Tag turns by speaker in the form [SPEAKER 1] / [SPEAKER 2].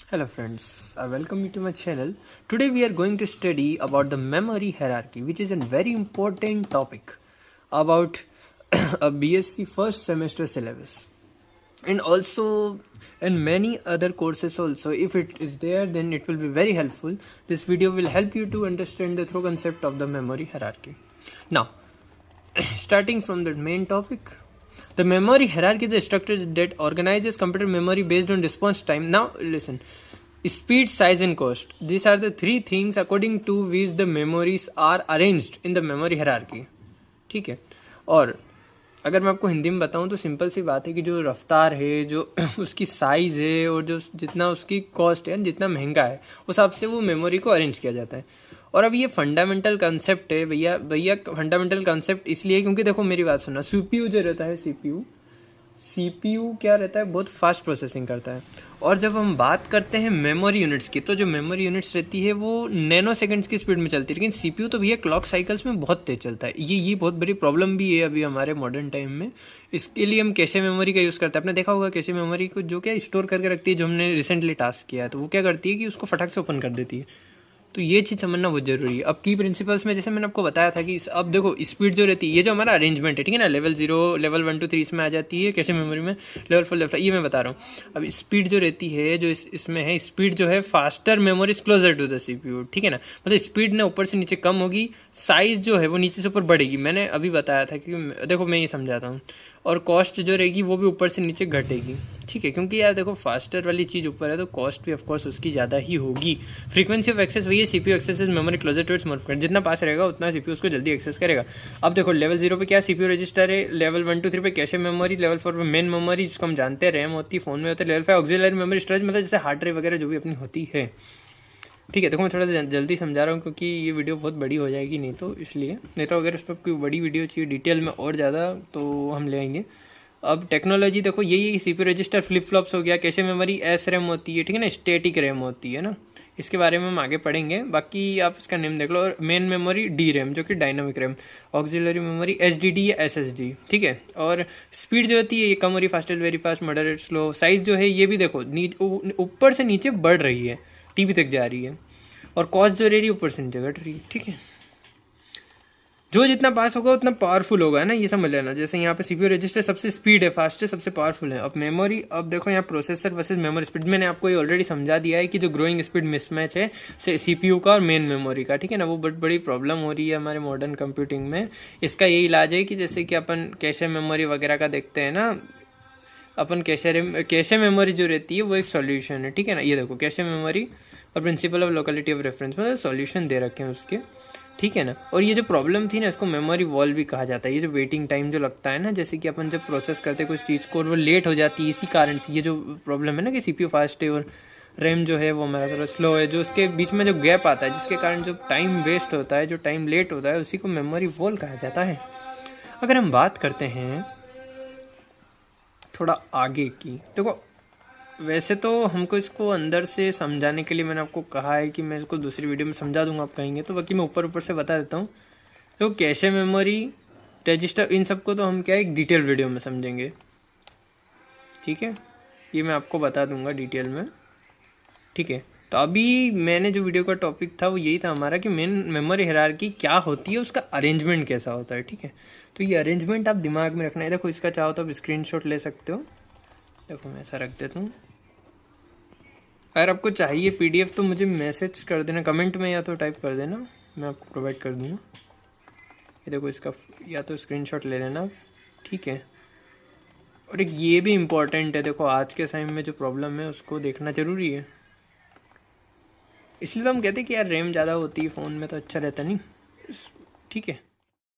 [SPEAKER 1] Hello friends, I welcome you to my channel. Today we are going to study about the memory hierarchy, which is a very important topic about a BSc first semester syllabus, and also in many other courses also. If it is there, then it will be very helpful. This video will help you to understand the thorough concept of the memory hierarchy. Now, starting from the main topic, the memory hierarchy is a structure that organizes computer memory based on response time. Now listen, speed, size and cost. These are the three things according to which the memories are arranged in the memory hierarchy. ठीक है, और अगर मैं आपको हिंदी में बताऊं तो simple सी बात है कि जो रफ्तार है, जो उसकी साइज़ है और जो जितना उसकी कॉस्ट है, जितना महंगा है, उस हिसाब से वो मेमोरी को अरेंज किया जाता है. और अब ये फंडामेंटल कंसेप्ट है भैया. फंडामेंटल कंसेप्ट इसलिए क्योंकि देखो मेरी बात सुनना, सीपीयू जो रहता है, सीपीयू क्या रहता है, बहुत फास्ट प्रोसेसिंग करता है. और जब हम बात करते हैं मेमोरी यूनिट्स की, तो जो मेमोरी यूनिट्स रहती है वो नैनो सेकंड्स की स्पीड में चलती है, लेकिन सीपीयू तो भैया क्लॉक साइकिल्स में बहुत तेज चलता है. ये बहुत बड़ी प्रॉब्लम भी है अभी हमारे मॉडर्न टाइम में. इसके लिए हम कैशे मेमोरी का यूज़ करते हैं. आपने देखा होगा कैशे मेमोरी को जो क्या स्टोर करके रखती है, जो हमने रिसेंटली टास्क किया है, तो वो क्या करती है कि उसको फटाक से ओपन कर देती है. तो ये चीज़ समझना बहुत जरूरी है. अब की प्रिंसिपल्स में जैसे मैंने आपको बताया था कि अब देखो स्पीड जो रहती है, ये जो हमारा अरेंजमेंट है, ठीक है ना, लेवल 0, लेवल 1 2 3 इसमें आ जाती है कैशे मेमोरी में, लेवल 4 लेवल 5 ये मैं बता रहा हूँ. अब स्पीड जो रहती है, जो इसमें है, स्पीड जो है faster memories closer to the CPU, ठीक है ना. मतलब स्पीड ना ऊपर से नीचे कम होगी, साइज जो है वो नीचे से ऊपर बढ़ेगी. मैंने अभी बताया था कि देखो मैं ये समझाता हूँ. और कॉस्ट जो रहेगी वो भी ऊपर से नीचे घटेगी, ठीक है, क्योंकि यार देखो फास्टर वाली चीज़ ऊपर है तो कॉस्ट भी ऑफकोर्स उसकी ज़्यादा ही होगी. फ्रीक्वेंसी ऑफ एक्सेस वही है, CPU access memory closer to its more, जितना पास रहेगा उतना सीपीयू उसको जल्दी एक्सेस करेगा. अब देखो लेवल 0 पे क्या सीपीयू रजिस्टर है, लेवल 1 2 3 पे कैशे मेमोरी, लेवल 4 पे मेन मेमोरी जिसको हम जानते हैं रैम होती है, फोन में होता है, लेवल 5 ऑक्सिलरी मेमोरी स्टोरेज, मतलब जैसे हार्ड ड्राइव वगैरह जो भी अपनी होती है. ठीक है, देखो मैं थोड़ा जल्दी समझा रहा हूँ क्योंकि ये वीडियो बहुत बड़ी हो जाएगी, नहीं तो इसलिए. नहीं तो अगर उस पर कोई बड़ी वीडियो चाहिए डिटेल में और ज़्यादा तो हम ले आएंगे. अब टेक्नोलॉजी देखो यही, सीपीयू रजिस्टर फ्लिप फ्लॉप्स हो गया, कैशे मेमोरी एस रैम होती है, ठीक है ना, स्टैटिक रैम होती है ना, इसके बारे में हम आगे पढ़ेंगे. बाकी आप इसका नेम देख लो. और मेन मेमोरी डी रैम जो कि dynamic RAM, auxiliary memory H D D या एस एस डी, ठीक है. और स्पीड जो होती है ये कम हो रही, fastest, very fast, moderate, slow. Size जो है ये भी देखो ऊपर से नीचे बढ़ रही है, टीवी तक जा रही है. और कॉस्ट जो रह रही है ऊपर से नीचे घट रही है, ठीक है. जो जितना पास होगा उतना पावरफुल होगा, है ना, ये समझ लेना. जैसे यहाँ पे सीपीयू रजिस्टर सबसे स्पीड है, फास्ट है, सबसे पावरफुल है. अब मेमोरी, अब देखो यहाँ प्रोसेसर वर्सेस मेमोरी स्पीड, मैंने आपको ये ऑलरेडी समझा दिया है कि जो ग्रोइंग स्पीड मिसमैच है सीपीयू का और मेन मेमोरी का, ठीक है ना, वो बहुत बड़ी प्रॉब्लम हो रही है हमारे मॉडर्न कंप्यूटिंग में. इसका यही इलाज है कि जैसे कि अपन कैशे मेमोरी वगैरह का देखते हैं ना, अपन कैशे मेमोरी जो रहती है वो एक सॉल्यूशन है, ठीक है ना. ये देखो कैशे मेमोरी और principle of locality of reference, मतलब सॉल्यूशन दे रखे हैं उसके, ठीक है ना. और ये जो प्रॉब्लम थी ना, इसको मेमोरी वॉल भी कहा जाता है. ये जो वेटिंग टाइम जो लगता है ना, जैसे कि अपन जब प्रोसेस करते हैं कुछ चीज़ को और वो लेट हो जाती है, इसी कारण से ये जो प्रॉब्लम है ना कि सीपीयू फास्ट है और रैम जो है वो हमारा थोड़ा स्लो है, जो उसके बीच में जो गैप आता है जिसके कारण जो टाइम वेस्ट होता है, जो टाइम लेट होता है, उसी को मेमोरी वॉल कहा जाता है. अगर हम बात करते हैं थोड़ा आगे की, देखो वैसे तो हमको इसको अंदर से समझाने के लिए मैंने आपको कहा है कि मैं इसको दूसरी वीडियो में समझा दूंगा, आप कहेंगे तो. बाकी मैं ऊपर से बता देता हूँ. तो कैशे मेमोरी, रजिस्टर, इन सबको तो हम क्या एक डिटेल वीडियो में समझेंगे, ठीक है. ये मैं आपको बता दूंगा डिटेल में, ठीक है. तो अभी मैंने जो वीडियो का टॉपिक था वो यही था हमारा कि मेन मेमोरी हायरार्की क्या होती है, उसका अरेंजमेंट कैसा होता है, ठीक है. तो ये अरेंजमेंट आप दिमाग में रखना है. देखो इसका चाहो तो आप स्क्रीनशॉट ले सकते हो. देखो मैं ऐसा रख देता हूँ. अगर आपको चाहिए पीडीएफ तो मुझे मैसेज कर देना कमेंट में, या तो टाइप कर देना, मैं आपको प्रोवाइड कर दूँगा. ये देखो इसका या तो स्क्रीनशॉट ले लेना, ठीक है. और एक ये भी इम्पोर्टेंट है, देखो आज के टाइम में जो प्रॉब्लम है उसको देखना ज़रूरी है. इसलिए तो हम कहते हैं कि यार रैम ज़्यादा होती है फ़ोन में तो अच्छा रहता नहीं, ठीक है.